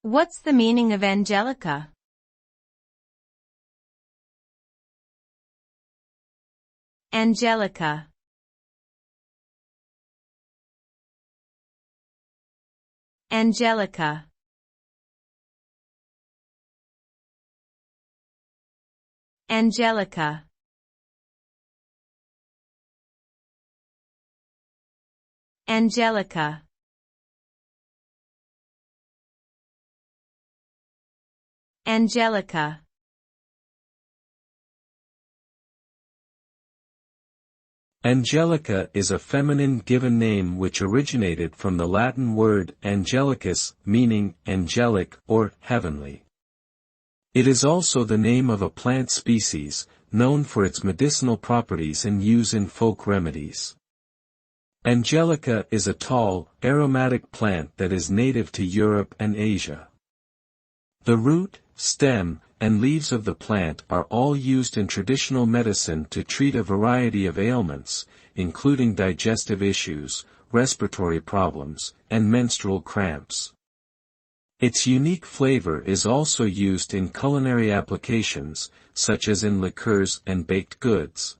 What's the meaning of Angelica? Angelica. Angelica. Angelica. Angelica. Angelica. Angelica is a feminine given name which originated from the Latin word angelicus, meaning angelic or heavenly. It is also the name of a plant species, known for its medicinal properties and use in folk remedies. Angelica is a tall, aromatic plant that is native to Europe and Asia. The root, stem, and leaves of the plant are all used in traditional medicine to treat a variety of ailments, including digestive issues, respiratory problems, and menstrual cramps. Its unique flavor is also used in culinary applications, such as in liqueurs and baked goods.